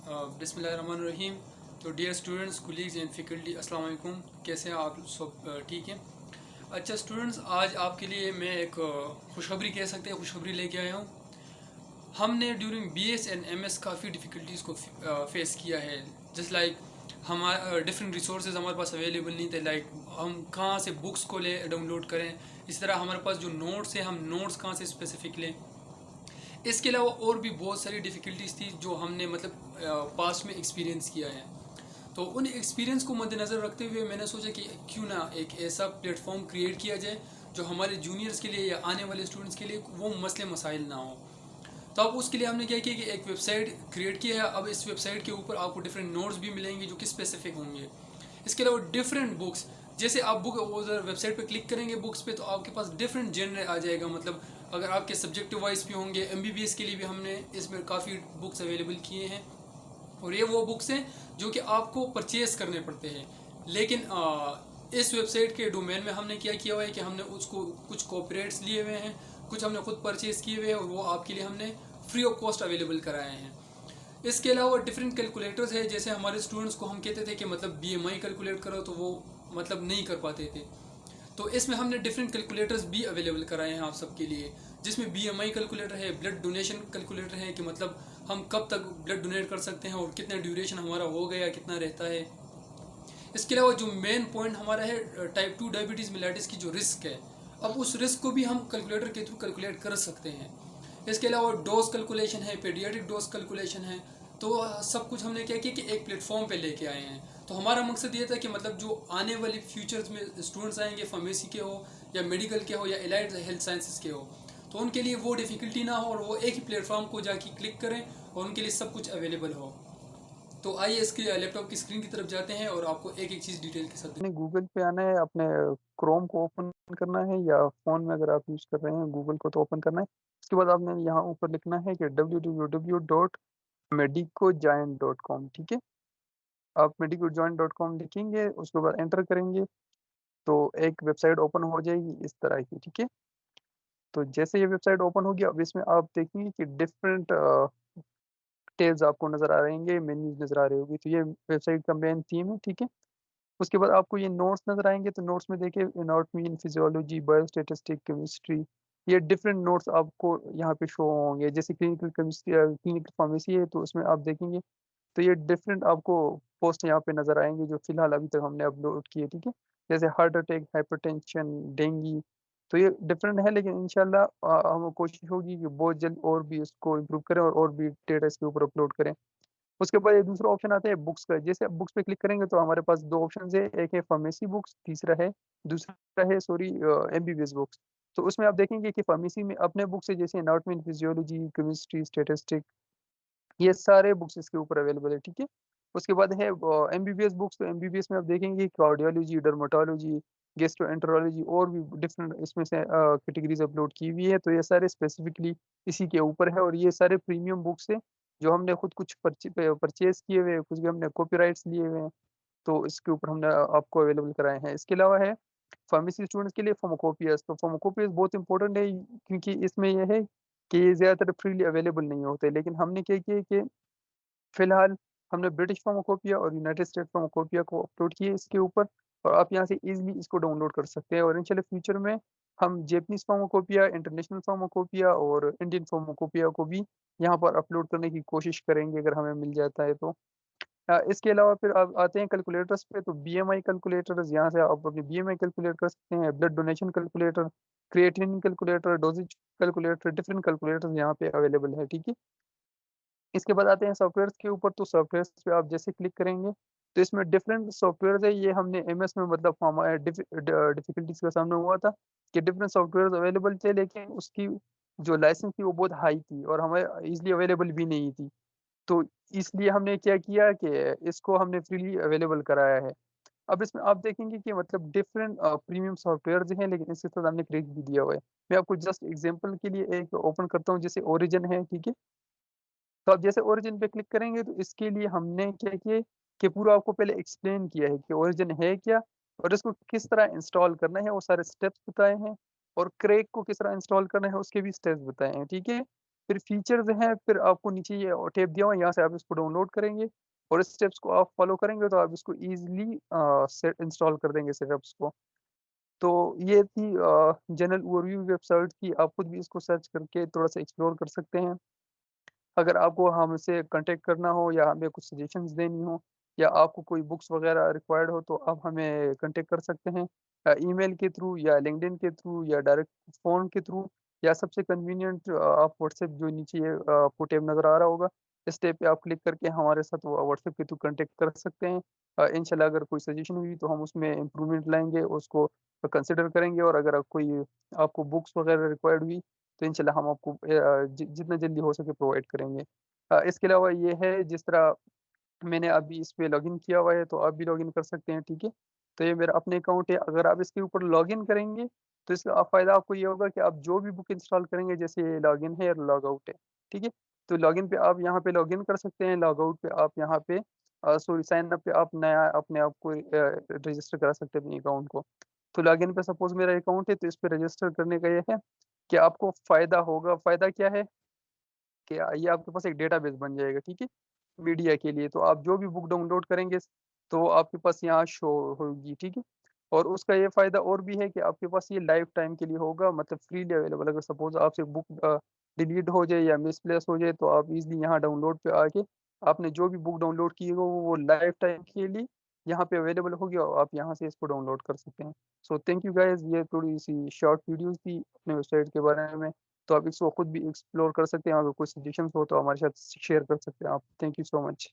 बिस्मिल्लाहिर्रहमानिर्रहीम। तो dear students, colleagues and faculty, अस्सलाम वालेकुम। कैसे हैं आप सब? ठीक है। अच्छा स्टूडेंट्स, आज आपके लिए मैं एक खुशखबरी कह सकते हैं, खुशखबरी लेके आया हूँ। हमने ड्यूरिंग बीएस एंड एमएस काफ़ी डिफ़िकल्टीज़ को फेस किया है। जस्ट लाइक हमारा डिफरेंट रिसोर्सेज हमारे पास अवेलेबल नहीं थे। लाइक हम कहाँ से बुक्स को ले डाउनलोड करें, इस तरह हमारे पास जो नोट्स हैं हम नोट्स कहाँ से स्पेसिफिक लें। इसके अलावा और भी बहुत सारी डिफ़िकल्टीज़ थी जो हमने मतलब पास्ट में एक्सपीरियंस किया है। तो उन एक्सपीरियंस को मद्देनज़र रखते हुए मैंने सोचा कि क्यों ना एक ऐसा प्लेटफॉर्म क्रिएट किया जाए जो हमारे जूनियर्स के लिए या आने वाले स्टूडेंट्स के लिए वो मसले मसाइल ना हो। तो अब उसके लिए हमने क्या किया कि एक वेबसाइट क्रिएट किया है। अब इस वेबसाइट के ऊपर आपको डिफरेंट नोट्स भी मिलेंगे जो कि स्पेसिफिक होंगे। इसके अलावा डिफरेंट बुक्स, जैसे आप बुक उधर वेबसाइट पे क्लिक करेंगे बुक्स पे, तो आपके पास डिफरेंट जेनर आ जाएगा। मतलब अगर आपके सब्जेक्ट वाइज भी होंगे, एमबीबीएस के लिए भी हमने इसमें काफ़ी बुक्स अवेलेबल किए हैं। और ये वो बुक्स हैं जो कि आपको परचेज करने पड़ते हैं। लेकिन इस वेबसाइट के डोमेन में हमने क्या किया हुआ है कि हमने उसको कुछ कॉपीराइट्स लिए हुए हैं, कुछ हमने खुद परचेज किए हुए हैं और वो आपके लिए हमने फ्री ऑफ कॉस्ट अवेलेबल कराए हैं। इसके अलावा डिफरेंट कैलकुलेटर्स है। जैसे हमारे स्टूडेंट्स को हम कहते थे कि मतलब बीएमआई कैलकुलेट करो, तो वो मतलब नहीं कर पाते थे। तो इसमें हमने डिफरेंट कैलकुलेटर्स भी अवेलेबल कराए हैं आप सबके लिए, जिसमें बीएमआई कैलकुलेटर है, ब्लड डोनेशन कैलकुलेटर है कि मतलब हम कब तक ब्लड डोनेट कर सकते हैं और कितना ड्यूरेशन हमारा हो गया, कितना रहता है। इसके अलावा जो मेन पॉइंट हमारा है टाइप 2 डायबिटीज़ मिलाइटिस की जो रिस्क है, अब उस रिस्क को भी हम कैलकुलेटर के थ्रू कैलकुलेट कर सकते हैं। इसके अलावा डोज कैलकुलेशन है, पीडियाट्रिक डोज कैलकुलेशन है। तो सब कुछ हमने क्या किया कि एक प्लेटफॉर्म पे लेके आए हैं। तो हमारा मकसद ये था कि मतलब जो आने वाली फ्यूचर्स में स्टूडेंट्स आएंगे, फार्मेसी के हो या मेडिकल के हो या एलाइड हेल्थ साइंसेज के हो, तो उनके लिए वो डिफ़िकल्टी ना हो और वो एक ही प्लेटफॉर्म को जाके क्लिक करें और उनके लिए सब कुछ अवेलेबल हो। तो आइए इसके लैपटॉप की स्क्रीन की तरफ जाते हैं और आपको एक एक चीज़ डिटेल के साथ। अपने गूगल पे आना है, अपने क्रोम को ओपन करना है या फ़ोन में अगर आप यूज़ कर रहे हैं गूगल को तो ओपन करना है। उसके बाद आपने यहाँ ऊपर लिखना है कि www.medicogiant.com, ठीक है? आप medicogiant.com लिखेंगे, उसके बाद एंटर करेंगे, तो एक वेबसाइट ओपन हो जाएगी इस तरह की, ठीक है? तो जैसे ये वेबसाइट ओपन होगी, अब इसमें आप देखेंगे कि डिफरेंट टैब्स आपको नज़र आ रहेंगे, मेन्यूज़ नज़र आ रही होगी, तो ये वेबसाइट का मेन थीम है, ठीक है? उसके बाद आपको ये नोट्स नज़र आएँगे, तो नोट्स में देखिए एनाटॉमी एंड फिजियोलॉजी, बायोस्टैटिस्टिक, केमिस्ट्री, ये डिफरेंट नोट्स आपको यहाँ पे शो होंगे। जैसे क्लिनिकल केमिस्ट्री क्लिनिकल फार्मेसी है, तो उसमें आप देखेंगे, तो ये डिफरेंट आपको पोस्ट यहाँ पे नज़र आएँगे, जो फ़िलहाल अभी तक हमने अपलोड किए, ठीक है? जैसे हार्ट अटैक, हाइपरटेंशन, डेंगू, तो ये डिफरेंट है, लेकिन इंशाल्लाह हम कोशिश होगी कि बहुत जल्द और भी इसको इम्प्रूव करें और भी डेटा इसके ऊपर अपलोड करें। उसके बाद एक दूसरा ऑप्शन आता है बुक्स का। जैसे आप बुक्स पे क्लिक करेंगे तो हमारे पास 2 ऑप्शंस है, एक है फार्मेसी बुक्स, दूसरा है सॉरी एमबीबीएस बुक्स। तो उसमें आप देखेंगे कि फार्मेसी में अपने बुक्स है, जैसे anatomy and physiology, chemistry, statistic, ये सारे बुक्स इसके ऊपर अवेलेबल है, ठीक है? उसके बाद है एमबीबीएस बुक्स, तो एमबीबीएस में आप देखेंगे कार्डियोलॉजी, डर्मेटोलॉजी, गैस्ट्रोएंटेरोलॉजी और भी डिफरेंट इसमें से कैटेगरीज़ अपलोड की हुई है, तो ये सारे स्पेसिफिकली इसी के ऊपर है और ये सारे प्रीमियम बुक्स हैं, जो हमने खुद कुछ परचेज़ किए हुए हैं, कुछ भी हमने कॉपीराइट्स लिए हुए हैं, तो इसके ऊपर हमने आपको अवेलेबल कराए हैं। इसके अलावा है फार्मेसी स्टूडेंट्स के लिए फार्माकोपियस, तो फार्माकोपियस बहुत इंपॉर्टेंट है, क्योंकि इसमें ये है कि ये ज़्यादातर फ्रीली अवेलेबल नहीं होते, लेकिन हमने क्या किया कि फिलहाल हमने ब्रिटिश फार्माकोपिया और यूनाइटेड स्टेट फार्माकोपिया को अपलोड किए इसके ऊपर, और आप यहाँ से ईज़िली इसको डाउनलोड कर सकते हैं, और इंशाल्लाह फ्यूचर में हम जैपनीज़ फार्माकोपिया, इंटरनेशनल फार्माकोपिया और इंडियन फार्माकोपिया को भी यहाँ पर अपलोड करने की कोशिश करेंगे, अगर हमें मिल जाता है तो। इसके अलावा फिर अब आते हैं कैलकुलेटर्स पे, तो बीएमआई कैलकुलेटर्स, यहाँ से आप अपनी बीएमआई कैलकुलेट कर सकते हैं, blood donation calculator, creatinine calculator, dosage calculator, different calculators यहाँ पे अवेलेबल है, ठीक है? इसके बाद आते हैं सॉफ्टवेयर्स के ऊपर, तो सॉफ्टवेयर्स पे आप जैसे क्लिक करेंगे, तो इसमें डिफरेंट सॉफ्टवेयर्स है, ये हमने एमएस में मतलब हमारे डिफिकल्टीज़ का सामना हुआ था कि डिफरेंट सॉफ्टवेयर्स अवेलेबल थे, लेकिन उसकी जो लाइसेंस थी वो बहुत हाई थी और हमें ईज़िली अवेलेबल भी नहीं थी। तो इसलिए हमने क्या किया कि इसको हमने फ्रीली अवेलेबल कराया है। अब इसमें आप देखेंगे कि मतलब डिफरेंट प्रीमियम सॉफ्टवेयर्स हैं, लेकिन इसके साथ हमने क्रेडिट भी दिया हुआ है। मैं आपको जस्ट एग्ज़ाम्पल के लिए एक ओपन करता हूँ, जैसे ओरिजिन है, ठीक है? तो आप जैसे ओरिजिन पे क्लिक करेंगे, तो इसके लिए हमने क्या किया कि पूरा आपको पहले एक्सप्लेन किया है कि ओरिजिन है क्या और इसको किस तरह इंस्टॉल करना है, वो सारे स्टेप्स बताए हैं, और क्रैक को किस तरह इंस्टॉल करना है उसके भी स्टेप्स बताए हैं, ठीक है? फिर फीचर्स हैं, फिर आपको नीचे ये टैब दिया हुआ है, यहाँ से आप इसको डाउनलोड करेंगे और इस स्टेप्स को आप फॉलो करेंगे तो आप इसको ईज़िली सेट इंस्टॉल कर देंगे सेटअप्स को। तो ये थी जनरल ओवरव्यू वेबसाइट की, आप खुद भी इसको सर्च करके थोड़ा-सा एक्सप्लोर कर सकते हैं। अगर आपको हमसे कॉन्टैक्ट करना हो या हमें कुछ सजेशंस देनी हो या आपको कोई बुक्स वगैरह रिक्वायर्ड हो तो आप हमें कॉन्टैक्ट कर सकते हैं ईमेल के थ्रू या लिंक्डइन के थ्रू या डायरेक्ट फ़ोन के थ्रू या सबसे कन्वीनिएंट आप व्हाट्सएप जो नीचे ये आपको टैब नज़र आ रहा होगा, इस टैब पे आप क्लिक करके हमारे साथ वो व्हाट्सएप के थ्रू कॉन्टैक्ट कर सकते हैं। इंशाल्लाह अगर कोई सजेशन हुई तो हम उसमें इम्प्रूवमेंट लाएँगे, उसको कंसिडर करेंगे और अगर कोई आपको बुक्स वगैरह रिक्वायर्ड हुई तो इंशाल्लाह हम आपको जितना जल्दी हो सके प्रोवाइड करेंगे। इसके अलावा ये है जिस तरह मैंने अभी इस पे लॉगिन किया हुआ है तो आप भी लॉगिन कर सकते हैं, ठीक है? तो ये मेरा अपना अकाउंट है, अगर आप इसके ऊपर लॉगिन करेंगे तो इसका फ़ायदा आपको ये होगा कि आप जो भी बुक इंस्टॉल करेंगे जैसे ये लॉगिन है और लॉग आउट है, ठीक है? तो लॉगिन पे आप यहाँ पे लॉगिन कर सकते हैं, लॉग आउट पे आप यहाँ पे सॉरी साइन अप पे आप नया अपने आप को रजिस्टर करा सकते हैं अपने अकाउंट को। तो लॉगिन पे सपोज़ मेरा अकाउंट है तो इस पे रजिस्टर करने का ये है कि आपको फ़ायदा होगा, फ़ायदा क्या है कि ये आपके पास एक डेटाबेस बन जाएगा, ठीक है? मीडिया के लिए, तो आप जो भी बुक डाउनलोड करेंगे तो आपके पास यहाँ शो होगी, ठीक है? और उसका ये फ़ायदा और भी है कि आपके पास ये लाइफ़ टाइम के लिए होगा मतलब फ्रीली अवेलेबल अगर सपोज़ आपसे बुक डिलीट हो जाए या मिसप्लेस हो जाए तो आप ईज़िली यहाँ डाउनलोड पे आके आपने जो भी बुक डाउनलोड की हो वो लाइफ़ टाइम के लिए यहाँ पे अवेलेबल होगी और आप यहाँ से इसको डाउनलोड कर सकते हैं। सो थैंक यू गाइज़ ये थोड़ी-सी शॉर्ट वीडियोज़ थी अपने वेबसाइट के बारे में। तो आप इसको खुद भी एक्सप्लोर कर सकते हैं, अगर कोई सजेशंस हो तो हमारे साथ शेयर कर सकते हैं आप। Thank you so much.